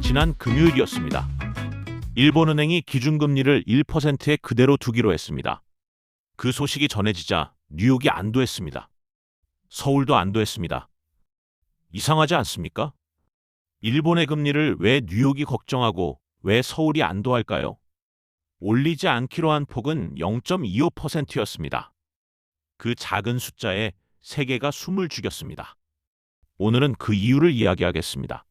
지난 금요일이었습니다. 일본은행이 기준금리를 1%에 그대로 두기로 했습니다. 그 소식이 전해지자 뉴욕이 안도했습니다. 서울도 안도했습니다. 이상하지 않습니까? 일본의 금리를 왜 뉴욕이 걱정하고 왜 서울이 안도할까요? 올리지 않기로 한 폭은 0.25%였습니다. 그 작은 숫자에 세계가 숨을 죽였습니다. 오늘은 그 이유를 이야기하겠습니다.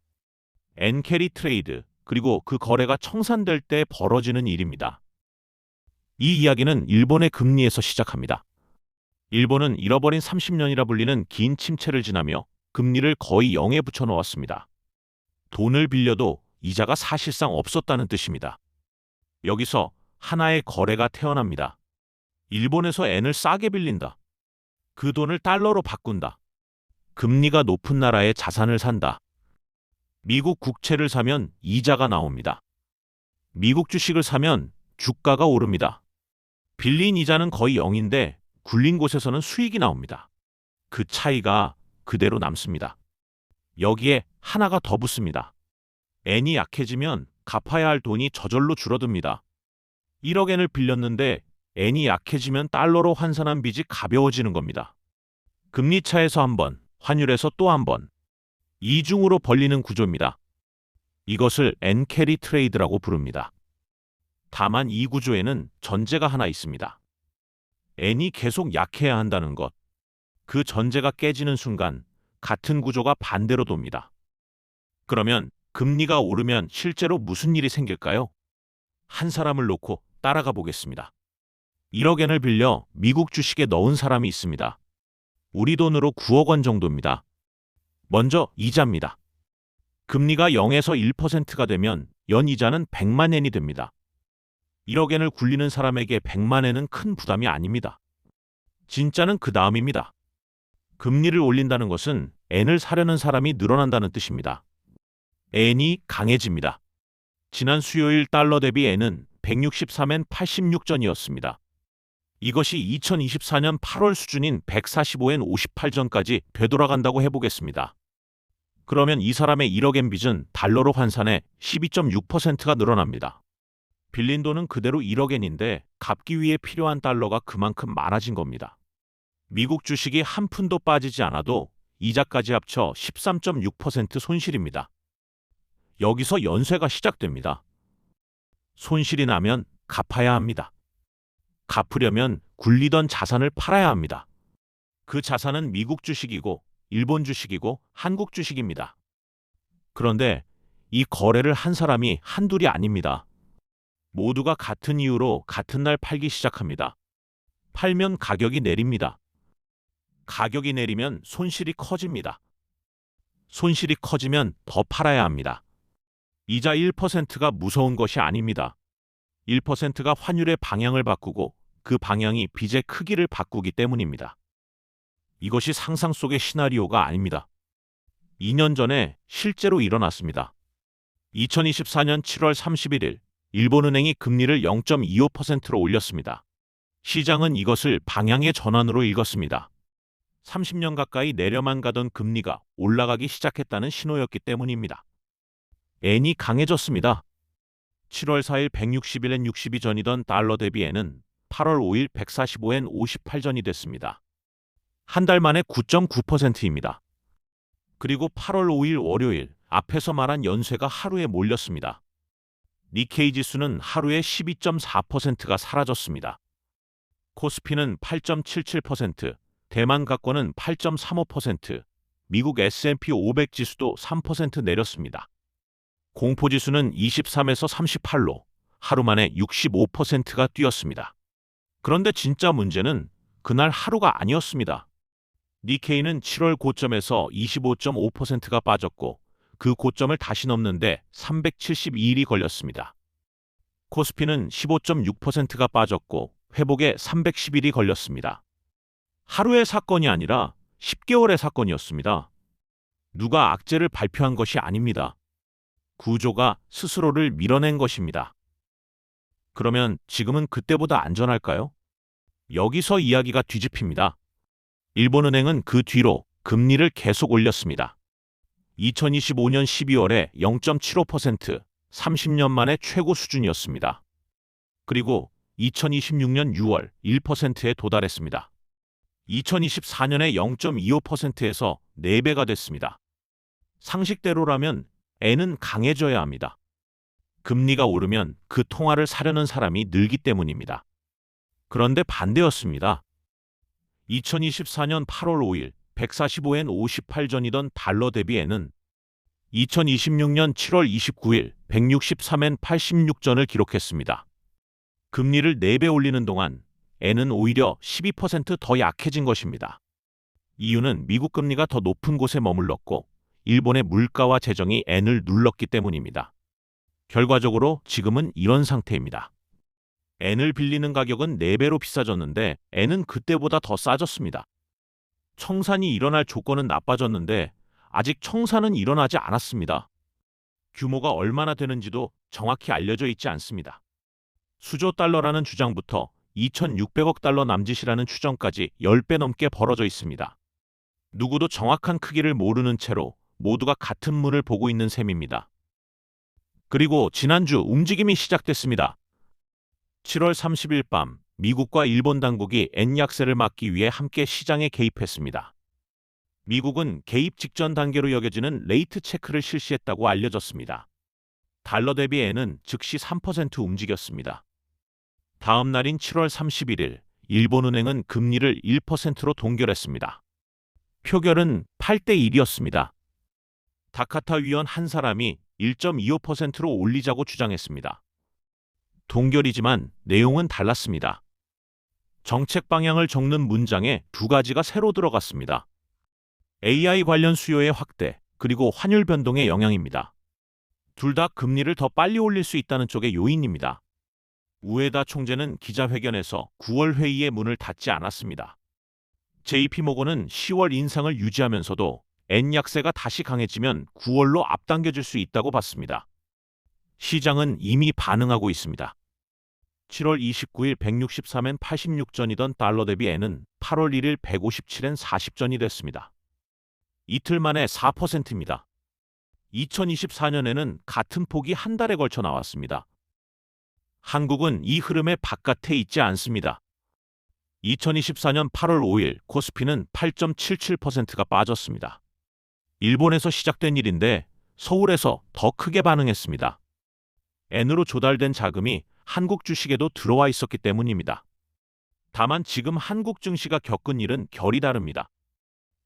엔캐리 트레이드, 그리고 그 거래가 청산될 때 벌어지는 일입니다. 이 이야기는 일본의 금리에서 시작합니다. 일본은 잃어버린 30년이라 불리는 긴 침체를 지나며 금리를 거의 0에 붙여놓았습니다. 돈을 빌려도 이자가 사실상 없었다는 뜻입니다. 여기서 하나의 거래가 태어납니다. 일본에서 엔을 싸게 빌린다. 그 돈을 달러로 바꾼다. 금리가 높은 나라의 자산을 산다. 미국 국채를 사면 이자가 나옵니다. 미국 주식을 사면 주가가 오릅니다. 빌린 이자는 거의 0인데 굴린 곳에서는 수익이 나옵니다. 그 차이가 그대로 남습니다. 여기에 하나가 더 붙습니다. 엔이 약해지면 갚아야 할 돈이 저절로 줄어듭니다. 1억 엔을 빌렸는데 엔이 약해지면 달러로 환산한 빚이 가벼워지는 겁니다. 금리 차에서 한 번, 환율에서 또 한 번. 이중으로 벌리는 구조입니다. 이것을 엔캐리 트레이드라고 부릅니다. 다만 이 구조에는 전제가 하나 있습니다. 엔이 계속 약해야 한다는 것. 그 전제가 깨지는 순간 같은 구조가 반대로 돕니다. 그러면 금리가 오르면 실제로 무슨 일이 생길까요? 한 사람을 놓고 따라가 보겠습니다. 1억 엔을 빌려 미국 주식에 넣은 사람이 있습니다. 우리 돈으로 9억 원 정도입니다. 먼저 이자입니다. 금리가 0에서 1%가 되면 연이자는 100만 엔이 됩니다. 1억 엔을 굴리는 사람에게 100만 엔은 큰 부담이 아닙니다. 진짜는 그 다음입니다. 금리를 올린다는 것은 엔을 사려는 사람이 늘어난다는 뜻입니다. 엔이 강해집니다. 지난 수요일 달러 대비 엔은 163엔 86전이었습니다. 이것이 2024년 8월 수준인 145엔 58전까지 되돌아간다고 해보겠습니다. 그러면 이 사람의 1억 엔 빚은 달러로 환산해 12.6%가 늘어납니다. 빌린 돈은 그대로 1억 엔인데 갚기 위해 필요한 달러가 그만큼 많아진 겁니다. 미국 주식이 한 푼도 빠지지 않아도 이자까지 합쳐 13.6% 손실입니다. 여기서 연쇄가 시작됩니다. 손실이 나면 갚아야 합니다. 갚으려면 굴리던 자산을 팔아야 합니다. 그 자산은 미국 주식이고 일본 주식이고 한국 주식입니다. 그런데 이 거래를 한 사람이 한둘이 아닙니다. 모두가 같은 이유로 같은 날 팔기 시작합니다. 팔면 가격이 내립니다. 가격이 내리면 손실이 커집니다. 손실이 커지면 더 팔아야 합니다. 이자 1%가 무서운 것이 아닙니다. 1%가 환율의 방향을 바꾸고 그 방향이 빚의 크기를 바꾸기 때문입니다. 이것이 상상 속의 시나리오가 아닙니다. 2년 전에 실제로 일어났습니다. 2024년 7월 31일 일본은행이 금리를 0.25%로 올렸습니다. 시장은 이것을 방향의 전환으로 읽었습니다. 30년 가까이 내려만 가던 금리가 올라가기 시작했다는 신호였기 때문입니다. 엔이 강해졌습니다. 7월 4일 161엔 62전이던 달러 대비 엔은 8월 5일 145엔 58전이 됐습니다. 한 달 만에 9.9%입니다. 그리고 8월 5일 월요일 앞에서 말한 연쇄가 하루에 몰렸습니다. 니케이 지수는 하루에 12.4%가 사라졌습니다. 코스피는 8.77%, 대만 가권은 8.35%, 미국 S&P 500 지수도 3% 내렸습니다. 공포지수는 23에서 38로 하루 만에 65%가 뛰었습니다. 그런데 진짜 문제는 그날 하루가 아니었습니다. 니케이는 7월 고점에서 25.5%가 빠졌고 그 고점을 다시 넘는데 372일이 걸렸습니다. 코스피는 15.6%가 빠졌고 회복에 310일이 걸렸습니다. 하루의 사건이 아니라 10개월의 사건이었습니다. 누가 악재를 발표한 것이 아닙니다. 구조가 스스로를 밀어낸 것입니다. 그러면 지금은 그때보다 안전할까요? 여기서 이야기가 뒤집힙니다. 일본은행은 그 뒤로 금리를 계속 올렸습니다. 2025년 12월에 0.75%, 30년 만에 최고 수준이었습니다. 그리고 2026년 6월 1%에 도달했습니다. 2024년에 0.25%에서 4배가 됐습니다. 상식대로라면 N은 강해져야 합니다. 금리가 오르면 그 통화를 사려는 사람이 늘기 때문입니다. 그런데 반대였습니다. 2024년 8월 5일 145엔 58전이던 달러 대비 N은 2026년 7월 29일 163엔 86전을 기록했습니다. 금리를 4배 올리는 동안 N은 오히려 12%더 약해진 것입니다. 이유는 미국 금리가 더 높은 곳에 머물렀고 일본의 물가와 재정이 N을 눌렀기 때문입니다. 결과적으로 지금은 이런 상태입니다. N을 빌리는 가격은 4배로 비싸졌는데 N은 그때보다 더 싸졌습니다. 청산이 일어날 조건은 나빠졌는데 아직 청산은 일어나지 않았습니다. 규모가 얼마나 되는지도 정확히 알려져 있지 않습니다. 수조 달러라는 주장부터 2,600억 달러 남짓이라는 추정까지 10배 넘게 벌어져 있습니다. 누구도 정확한 크기를 모르는 채로 모두가 같은 물을 보고 있는 셈입니다. 그리고 지난주 움직임이 시작됐습니다. 7월 30일 밤 미국과 일본 당국이 N 약세를 막기 위해 함께 시장에 개입했습니다. 미국은 개입 직전 단계로 여겨지는 레이트 체크를 실시했다고 알려졌습니다. 달러 대비 N은 즉시 3% 움직였습니다. 다음 날인 7월 31일 일본은행은 금리를 1%로 동결했습니다. 표결은 8대 1이었습니다. 다카타 위원 한 사람이 1.25%로 올리자고 주장했습니다. 동결이지만 내용은 달랐습니다. 정책 방향을 적는 문장에 2가지가 새로 들어갔습니다. AI 관련 수요의 확대, 그리고 환율 변동의 영향입니다. 둘 다 금리를 더 빨리 올릴 수 있다는 쪽의 요인입니다. 우에다 총재는 기자회견에서 9월 회의의 문을 닫지 않았습니다. JP모건은 10월 인상을 유지하면서도 N 약세가 다시 강해지면 9월로 앞당겨질 수 있다고 봤습니다. 시장은 이미 반응하고 있습니다. 7월 29일 163엔 86전이던 달러 대비 N은 8월 1일 157엔 40전이 됐습니다. 이틀 만에 4%입니다. 2024년에는 같은 폭이 한 달에 걸쳐 나왔습니다. 한국은 이 흐름의 바깥에 있지 않습니다. 2024년 8월 5일 코스피는 8.77%가 빠졌습니다. 일본에서 시작된 일인데 서울에서 더 크게 반응했습니다. N으로 조달된 자금이 한국 주식에도 들어와 있었기 때문입니다. 다만 지금 한국 증시가 겪은 일은 결이 다릅니다.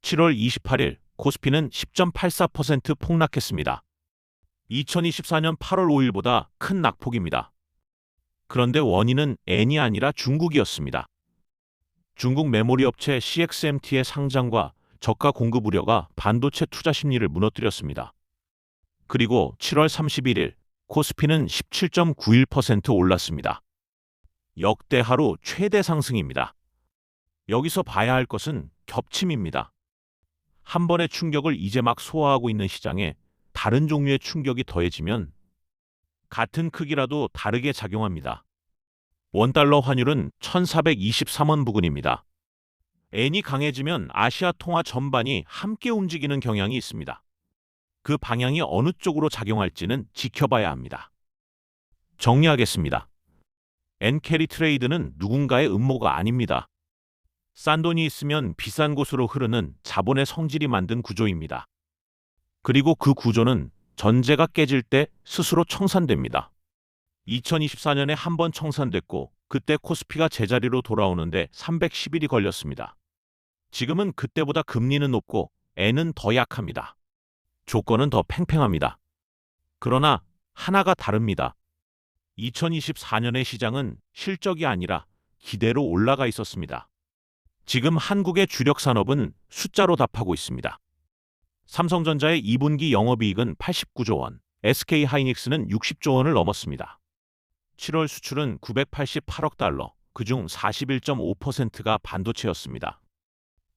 7월 28일 코스피는 10.84% 폭락했습니다. 2024년 8월 5일보다 큰 낙폭입니다. 그런데 원인은 N이 아니라 중국이었습니다. 중국 메모리 업체 CXMT의 상장과 저가 공급 우려가 반도체 투자 심리를 무너뜨렸습니다. 그리고 7월 31일 코스피는 17.91% 올랐습니다. 역대 하루 최대 상승입니다. 여기서 봐야 할 것은 겹침입니다. 한 번의 충격을 이제 막 소화하고 있는 시장에 다른 종류의 충격이 더해지면 같은 크기라도 다르게 작용합니다. 원달러 환율은 1,423원 부근입니다. N이 강해지면 아시아 통화 전반이 함께 움직이는 경향이 있습니다. 그 방향이 어느 쪽으로 작용할지는 지켜봐야 합니다. 정리하겠습니다. N-캐리 트레이드는 누군가의 음모가 아닙니다. 싼 돈이 있으면 비싼 곳으로 흐르는 자본의 성질이 만든 구조입니다. 그리고 그 구조는 전제가 깨질 때 스스로 청산됩니다. 2024년에 한 번 청산됐고 그때 코스피가 제자리로 돌아오는데 310일이 걸렸습니다. 지금은 그때보다 금리는 높고 N은 더 약합니다. 조건은 더 팽팽합니다. 그러나 하나가 다릅니다. 2024년의 시장은 실적이 아니라 기대로 올라가 있었습니다. 지금 한국의 주력 산업은 숫자로 답하고 있습니다. 삼성전자의 2분기 영업이익은 89조 원, SK하이닉스는 60조 원을 넘었습니다. 7월 수출은 988억 달러, 그중 41.5%가 반도체였습니다.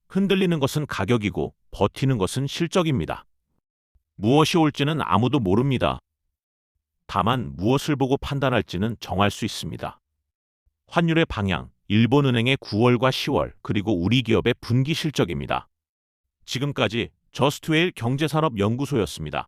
흔들리는 것은 가격이고 버티는 것은 실적입니다. 무엇이 올지는 아무도 모릅니다. 다만 무엇을 보고 판단할지는 정할 수 있습니다. 환율의 방향, 일본은행의 9월과 10월, 그리고 우리 기업의 분기 실적입니다. 지금까지 저스트웨일 경제산업연구소였습니다.